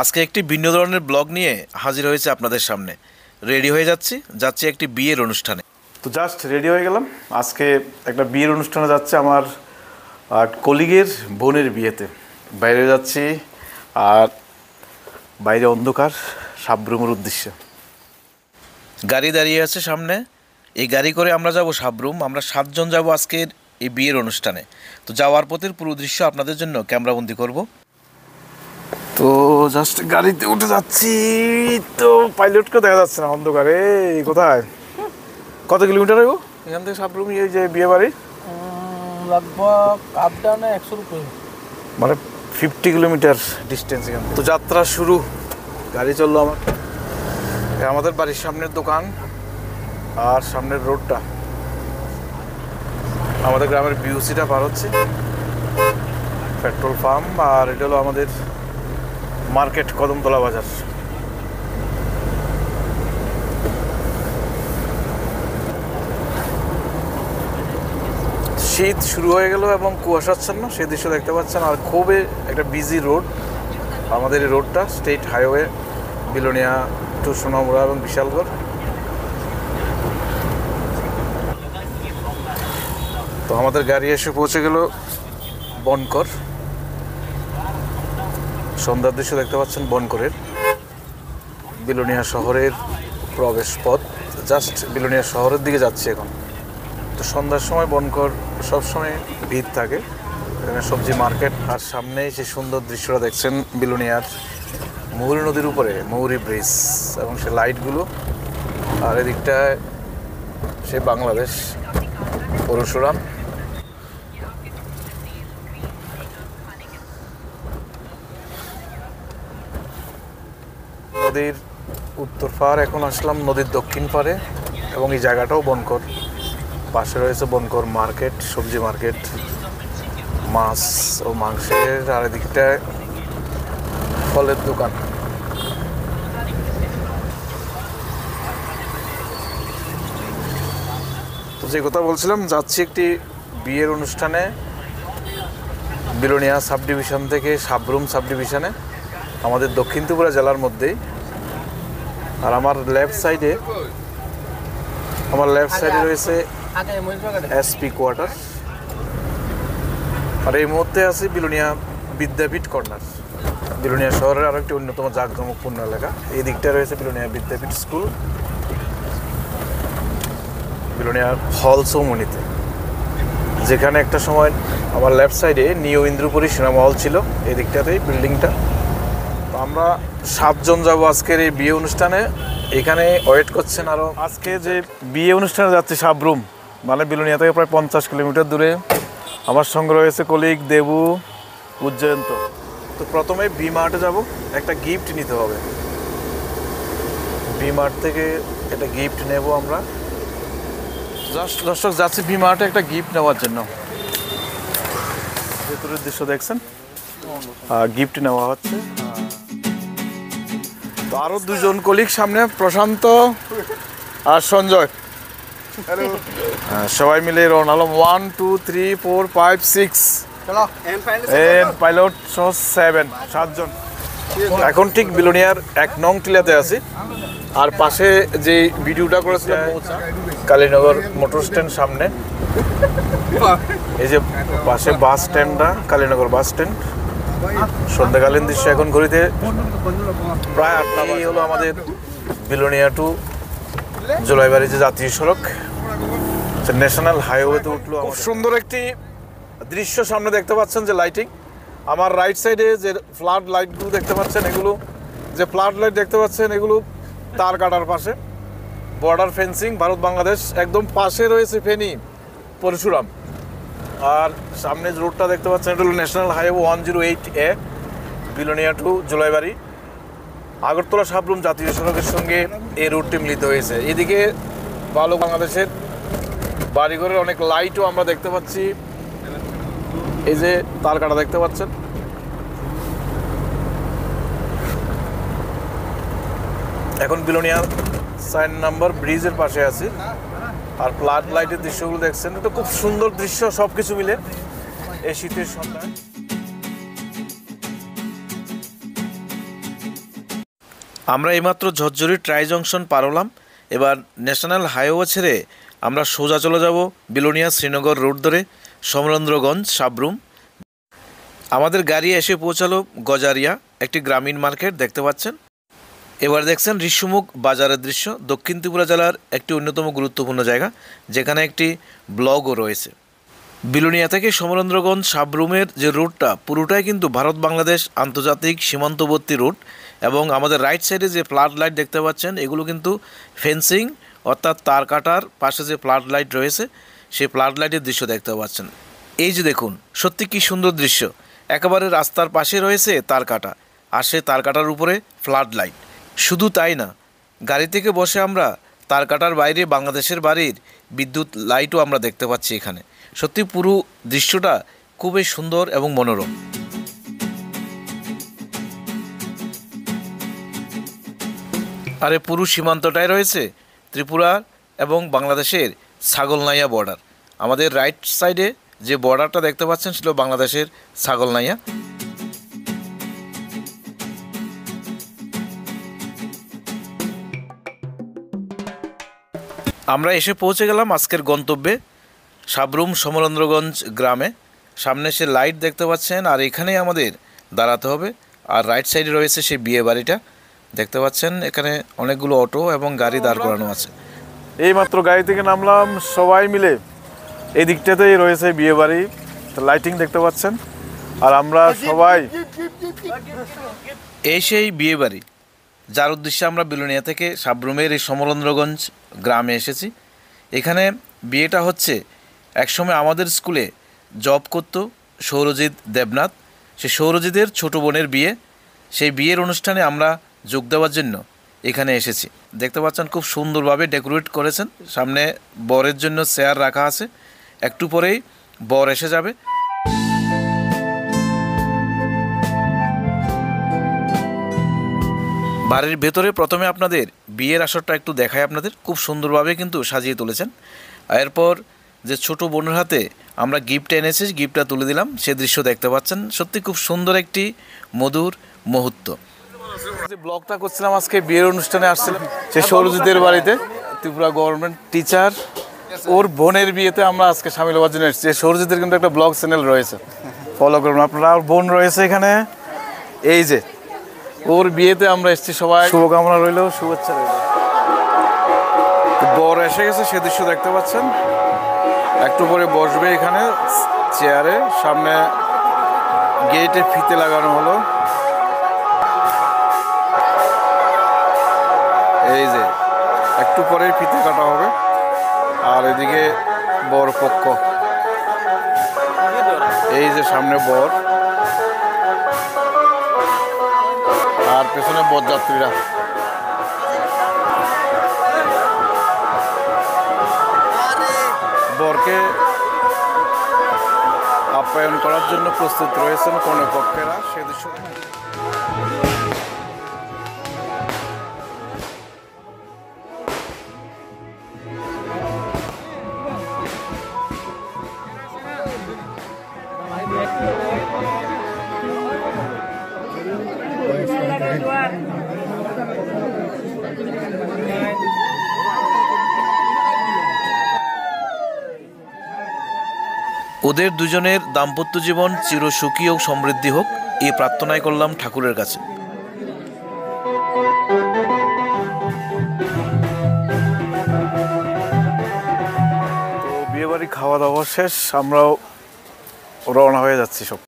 আজকে একটি ভিন্ন ধরনের ব্লগ নিয়ে হাজির হয়েছে আপনাদের সামনে। রেডি হয়ে যাচ্ছি একটি বিয়ের অনুষ্ঠানে। তো জাস্ট রেডি হয়ে গেলাম। আজকে একটা বিয়ের অনুষ্ঠানে যাচ্ছে আমার কলিগের বোনের বিয়েতে। বাইরে যাচ্ছি, আর বাইরে অন্ধকার, সাবরুমের উদ্দেশ্যে। গাড়ি দাঁড়িয়ে আছে সামনে, এই গাড়ি করে আমরা যাব সাবরুম। আমরা 7 জন যাব আজকের এই বিয়ের অনুষ্ঠানে। তো যাওয়ার পথের পুরো দৃশ্য আপনাদের জন্য ক্যামেরাবন্দি করব। তো জাস্ট গাড়িতে উঠে যাচ্ছি, তো পাইলটকে দেখা যাচ্ছে না অন্ধকারে। কোথায়, কত কিলোমিটার হইব এখান থেকে সাবরুম, এই যে বিয়ে বাড়ি? लगभग আপ ডাউনে 100 রুপিস, মানে 50 কিলোমিটার ডিস্টেন্স এখান থেকে। তো যাত্রা শুরু, গাড়ি চললো আমার। আমাদের বাড়ির সামনের দোকান আর সামনের রোডটা, আমাদের গ্রামের বিউসিটা পার হচ্ছে, পেট্রোল পাম্প। আর এটা হলো আমাদের মার্কেট, কদমতলা বাজার। শীত শুরু হয়ে গেল এবং কুয়াশাচ্ছন্ন সেই দৃশ্য দেখতে পাচ্ছেন। আর খুবই একটা বিজি রোড আমাদের এই রোডটা, state highway Belonia to Sonamura এবং বিশালগড়। তো আমাদের গাড়ি এসে পৌঁছে গেল বনকর। সন্ধ্যার দৃশ্য দেখতে পাচ্ছেন বনকরের, বিলোনিয়া শহরের প্রবেশ পথ। জাস্ট বিলোনিয়া শহরের দিকে যাচ্ছি এখন। তো সন্ধ্যার সময় বনকর সবসময় ভিড় থাকে, এখানে সবজি মার্কেট। আর সামনেই সে সুন্দর দৃশ্যটা দেখছেন বিলোনিয়ার মৌরি নদীর উপরে মৌরি ব্রিজ এবং সে লাইটগুলো। আর এদিকটায় সে বাংলাদেশ পরশুরাম। নদীর উত্তর পার, এখন আসলাম নদীর দক্ষিণ পারে এবং এই জায়গাটাও বনকর। পাশে রয়েছে বনকর মার্কেট, সবজি মার্কেট, মাছ ও মাংসের। আর এদিকটায় ফলের দোকান। তো যে কথা বলছিলাম, যাচ্ছি একটি বিয়ের অনুষ্ঠানে বিলোনিয়া সাব ডিভিশন থেকে সাবরুম সাব ডিভিশনে, আমাদের দক্ষিণ ত্রিপুরা জেলার মধ্যেই। আর আমার লেফট সাইডে রয়েছে এসপি কোয়ার্টার। আর এই মুহূর্তে আছি বিলোনিয়া বিদ্যাপীঠ কর্নার, বিলোনিয়া শহরের আরও একটি অন্যতম জাঁকজমকপূর্ণ এলাকা। এই দিকটা রয়েছে বিলোনিয়া বিদ্যাপীঠ স্কুল, বিলোনিয়া হল চৌমুনিতে, যেখানে একটা সময় আমার লেফট সাইডে নিউ ইন্দ্রপুরী সিনেমা হল ছিল, এই দিকটাতেই বিল্ডিংটা। তো আমরা 7 জন যাবো আজকের এই বিয়ে অনুষ্ঠানে। এখানে ওয়েট করছেন আরও। আজকে যে বিয়ে অনুষ্ঠানে যাচ্ছে সাবরুম, মানে বিলোনিয়া থেকে প্রায় 50 কিলোমিটার দূরে। আমার সঙ্গে রয়েছে কলিগ দেবু, উজ্জয়ন্ত। তো প্রথমে বি মার্টে যাবো, একটা গিফট নিতে হবে। বি মার্ট থেকে একটা গিফট নেব আমরা। জাস্ট দর্শক যাচ্ছি বি মার্টে একটা গিফট নেওয়ার জন্য। ভেতরের দৃশ্য দেখছেন, গিফট নেওয়া হচ্ছে। তো আরও 2 জন কলিগ সামনে, প্রশান্ত আর সঞ্জয়। সবাই মিলে রওনা হলাম। 1 2 3 4 5 6 পাইলট সহ 7 জন। এখন ঠিক বিলোনিয়ার 1 নং টিলাতে আছি। আর পাশে যে ভিডিওটা করেছিলাম কালীনগর মোটর স্ট্যান্ড সামনে, এই যে পাশে বাস স্ট্যান্ডটা, কালীনগর বাস স্ট্যান্ড। সন্ধ্যাকালীন দৃশ্য, এখন ঘড়িতে প্রায় 8টা। এই হলো আমাদের বিলোনিয়া টু জুলাইবাড়ি যে জাতীয় সড়ক, ন্যাশনাল হাইওয়েতে উঠলো। খুব সুন্দর একটি দৃশ্য সামনে দেখতে পাচ্ছেন, যে লাইটিং। আমার রাইট সাইডে যে ফ্লাড লাইটগুলো দেখতে পাচ্ছেন, এগুলো যে ফ্লাড লাইট দেখতে পাচ্ছেন, এগুলো তার কাটার পাশে বর্ডার ফেন্সিং ভারত বাংলাদেশ। একদম পাশে রয়েছে ফেনী পরশুরাম। আর সামনে যে রোডটা দেখতে পাচ্ছেন, এটা হলো national highway 108A Belonia to Jolaibari. Agartala Sabroom জাতীয় সড়কের সঙ্গে এই রুটটি মিলিত হয়েছে। এদিকে ভালো বাংলাদেশের বাড়িঘরের অনেক লাইটও আমরা দেখতে পাচ্ছি। এই যে তার কাটা দেখতে পাচ্ছেন। এখন বিলোনিয়া 4 নম্বর ব্রিজের পাশে আছি। আর ফ্লাড লাইটের দৃশ্যগুলো দেখছেন, এটা খুব সুন্দর দৃশ্য সব কিছু মিলে এই শীতের সন্ধ্যায়। আমরা এইমাত্র ঝরঝরি ট্রাই জংশন পার হলাম। এবার ন্যাশনাল হাইওয়ে ছেড়ে আমরা সোজা চলে যাব বিলোনিয়া শ্রীনগর রোড ধরে সমরেন্দ্রগঞ্জ সাবরুম। আমাদের গাড়ি এসে পৌঁছালো গজারিয়া, একটি গ্রামীণ মার্কেট দেখতে পাচ্ছেন। এবার দেখছেন ঋষিমুখ বাজারের দৃশ্য, দক্ষিণ ত্রিপুরা জেলার একটি অন্যতম গুরুত্বপূর্ণ জায়গা, যেখানে একটি ব্লগও রয়েছে। বিলোনিয়া থেকে সমরেন্দ্রগঞ্জ সাবরুমের যে রুটটা পুরোটাই কিন্তু ভারত বাংলাদেশ আন্তর্জাতিক সীমান্তবর্তী রুট, এবং আমাদের রাইট সাইডে যে ফ্লাড লাইট দেখতে পাচ্ছেন এগুলো কিন্তু ফেন্সিং অর্থাৎ তার কাটার পাশে যে ফ্লাড লাইট রয়েছে সেই ফ্লাড লাইটের দৃশ্য দেখতে পাচ্ছেন। এই যে দেখুন, সত্যি কি সুন্দর দৃশ্য। একেবারে রাস্তার পাশে রয়েছে তার কাটা, আর সে তার কাটার উপরে ফ্লাড লাইট। শুধু তাই না, গাড়ি থেকে বসে আমরা তার কাটার বাইরে বাংলাদেশের বাড়ির বিদ্যুৎ লাইটও আমরা দেখতে পাচ্ছি এখানে। সত্যি পুরো দৃশ্যটা খুবই সুন্দর এবং মনোরম। আর এই পুরো সীমান্তটাই রয়েছে ত্রিপুরা এবং বাংলাদেশের ছাগলনাইয়া বর্ডার। আমাদের রাইট সাইডে যে বর্ডারটা দেখতে পাচ্ছেন ছিল বাংলাদেশের ছাগলনাইয়া। আমরা এসে পৌঁছে গেলাম আজকের গন্তব্যে সাবরুম সমরেন্দ্রগঞ্জ গ্রামে। সামনে সে লাইট দেখতে পাচ্ছেন, আর এখানেই আমাদের দাঁড়াতে হবে। আর রাইট সাইডে রয়েছে সেই বিয়ে বাড়িটা দেখতে পাচ্ছেন। এখানে অনেকগুলো অটো এবং গাড়ি দাঁড় করানো আছে। এইমাত্র গাড়ি থেকে নামলাম, সবাই মিলে এই দিকটাতেই রয়েছে বিয়ে বাড়ি, লাইটিং দেখতে পাচ্ছেন। আর আমরা সবাই এই সেই বিয়ে বাড়ি যার উদ্দেশ্যে আমরা বিলোনিয়া থেকে সাবরুমের এই সমরেন্দ্রগঞ্জ গ্রামে এসেছি। এখানে বিয়েটা হচ্ছে, একসময় আমাদের স্কুলে জব করতো সৌরজিৎ দেবনাথ, সে সৌরজিতের ছোটো বোনের বিয়ে। সেই বিয়ের অনুষ্ঠানে আমরা যোগ দেওয়ার জন্য এখানে এসেছি। দেখতে পাচ্ছেন খুব সুন্দরভাবে ডেকোরেট করেছেন। সামনে বরের জন্য চেয়ার রাখা আছে, একটু পরেই বর এসে যাবে। বাড়ির ভেতরে প্রথমে আপনাদের বিয়ের আসরটা একটু দেখায় আপনাদের, খুব সুন্দরভাবে কিন্তু সাজিয়ে তুলেছেন। এরপর যে ছোট বোনের হাতে আমরা গিফট এনেছি, গিফটটা তুলে দিলাম, সে দৃশ্য দেখতে পাচ্ছেন। সত্যি খুব সুন্দর একটি মধুর মুহূর্ত। যে ব্লগটা করছিলাম আজকে বিয়ের অনুষ্ঠানে আসছিলাম সে সৌরজিতের বাড়িতে, ত্রিপুরা গভর্নমেন্ট টিচার, ওর বোনের বিয়েতে আমরা আজকে সামিল হওয়ার জন্য এসেছি। সৌরজিতের কিন্তু একটা ব্লগ চ্যানেল রয়েছে, ফলো করুন আপনারা। ওর বোন রয়েছে এখানে, এই যে ওর বিয়েতে আমরা এসেছি সবাই। শুভকামনা রইল, শুভেচ্ছা রইল। বর এসে গেছে, সে দৃশ্য দেখতে পাচ্ছেন। একটু পরে বসবে এখানে চেয়ারে, সামনে গেটে ফিতে লাগানো হলো। এই যে একটু পরে ফিতে কাটা হবে। আর এদিকে বর পক্ষ, এই যে সামনে বর, আর পেছনে বরযাত্রীরা। বরকে আপ্যায়ন করার জন্য প্রস্তুত রয়েছেন কনে পক্ষেরা, সে দৃশ্য ওদের দুজনের দাম্পত্য জীবন চিরসুখী ও সমৃদ্ধি হোক, এই প্রার্থনাই করলাম ঠাকুরের কাছে। তো বিয়েবাড়ি খাওয়া দাওয়া শেষ, আমরাও রওনা হয়ে যাচ্ছি সব।